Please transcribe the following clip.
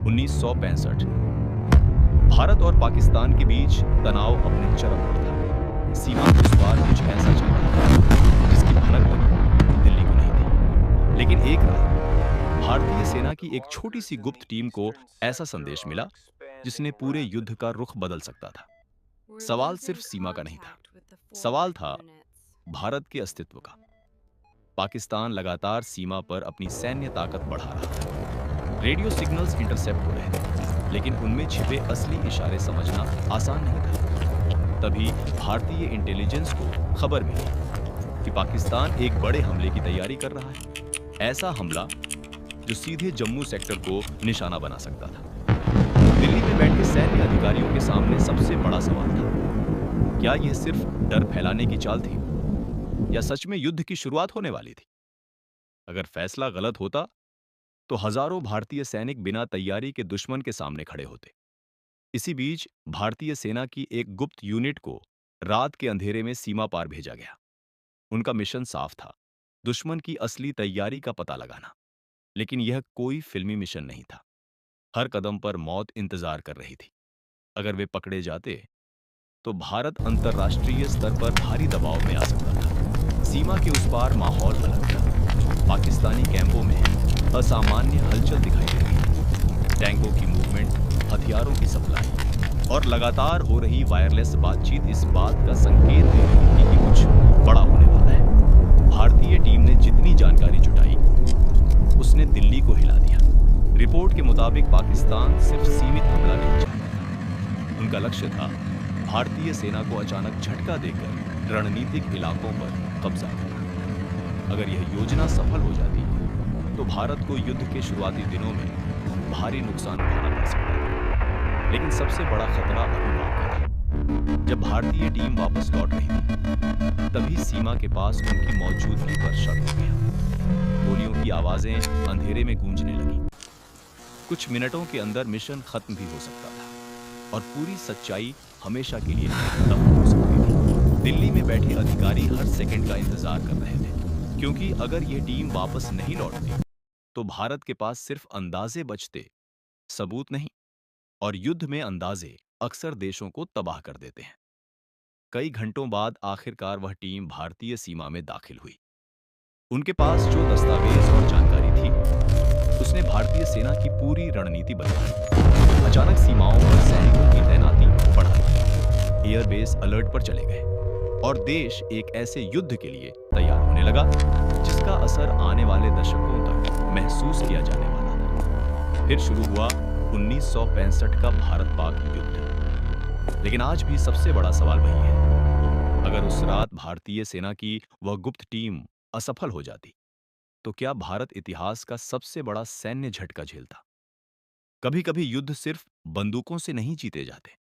1965 भारत और पाकिस्तान के बीच तनाव अपने चरम पर था। सीमा के उस पार कुछ ऐसा चल रहा था जिसकी भनक तक दिल्ली को नहीं थी। लेकिन एक रात भारतीय सेना की एक छोटी सी गुप्त टीम को ऐसा संदेश मिला जिसने पूरे युद्ध का रुख बदल सकता था। सवाल सिर्फ सीमा का नहीं था, सवाल था भारत के अस्तित्व का। पाकिस्तान लगातार सीमा पर अपनी सैन्य ताकत बढ़ा रहा था। रेडियो सिग्नल्स इंटरसेप्ट हो रहे थे, लेकिन उनमें छिपे असली इशारे समझना आसान नहीं था। तभी भारतीय इंटेलिजेंस को खबर मिली कि पाकिस्तान एक बड़े हमले की तैयारी कर रहा है। ऐसा हमला जो सीधे जम्मू सेक्टर को निशाना बना सकता था। दिल्ली में बैठे सैन्य अधिकारियों के सामने सबसे बड़ा सवाल था, क्या यह सिर्फ डर फैलाने की चाल थी या सच में युद्ध की शुरुआत होने वाली थी? अगर फैसला गलत होता तो हजारों भारतीय सैनिक बिना तैयारी के दुश्मन के सामने खड़े होते। इसी बीच भारतीय सेना की एक गुप्त यूनिट को रात के अंधेरे में सीमा पार भेजा गया। उनका मिशन साफ था, दुश्मन की असली तैयारी का पता लगाना। लेकिन यह कोई फिल्मी मिशन नहीं था। हर कदम पर मौत इंतजार कर रही थी। अगर वे पकड़े जाते तो भारत अंतर्राष्ट्रीय स्तर पर भारी दबाव में आ सकता था। सीमा के उस पार माहौल अलग था। पाकिस्तानी कैंपों में असामान्य हलचल दिखाई दे रही थी। टैंकों की मूवमेंट, हथियारों की सप्लाई और लगातार हो रही वायरलेस बातचीत इस बात का संकेत दे रही थी कि कुछ बड़ा होने वाला है। भारतीय टीम ने जितनी जानकारी जुटाई, उसने दिल्ली को हिला दिया। रिपोर्ट के मुताबिक पाकिस्तान सिर्फ सीमित हमला नहीं चाहता। उनका लक्ष्य था भारतीय सेना को अचानक झटका देकर रणनीतिक इलाकों पर कब्जा करना। अगर यह योजना सफल हो जाती तो भारत को युद्ध के शुरुआती दिनों में भारी नुकसान उठाना पड़ सकता था। लेकिन सबसे बड़ा खतरा अभी बाकी था। जब भारतीय टीम वापस लौट रही थी, तभी सीमा के पास उनकी मौजूदगी पर शक हो गया। गोलियों की आवाजें अंधेरे में गूंजने लगी। कुछ मिनटों के अंदर मिशन खत्म भी हो सकता था और पूरी सच्चाई हमेशा के लिए खत्म हो सकती थी। दिल्ली में बैठे अधिकारी हर सेकंड का इंतजार कर रहे थे, क्योंकि अगर यह टीम वापस नहीं लौटती तो भारत के पास सिर्फ अंदाजे बचते, सबूत नहीं। और युद्ध में अंदाजे अक्सर देशों को तबाह कर देते हैं। कई घंटों बाद आखिरकार वह टीम भारतीय सीमा में दाखिल हुई। उनके पास जो दस्तावेज और जानकारी थी, उसने भारतीय सेना की पूरी रणनीति बदल दी। अचानक सीमाओं पर सैनिकों की तैनाती बढ़ा दी। एयरबेस अलर्ट पर चले गए और देश एक ऐसे युद्ध के लिए तैयार होने लगा जिसका असर आने वाले दशकों तक महसूस किया जाने वाला था। फिर शुरू हुआ 1965 का भारत-पाक युद्ध। लेकिन आज भी सबसे बड़ा सवाल वही है, अगर उस रात भारतीय सेना की वह गुप्त टीम असफल हो जाती, तो क्या भारत इतिहास का सबसे बड़ा सैन्य झटका झेलता? कभी-कभी युद्ध सिर्फ बंदूकों से नहीं जीते जाते,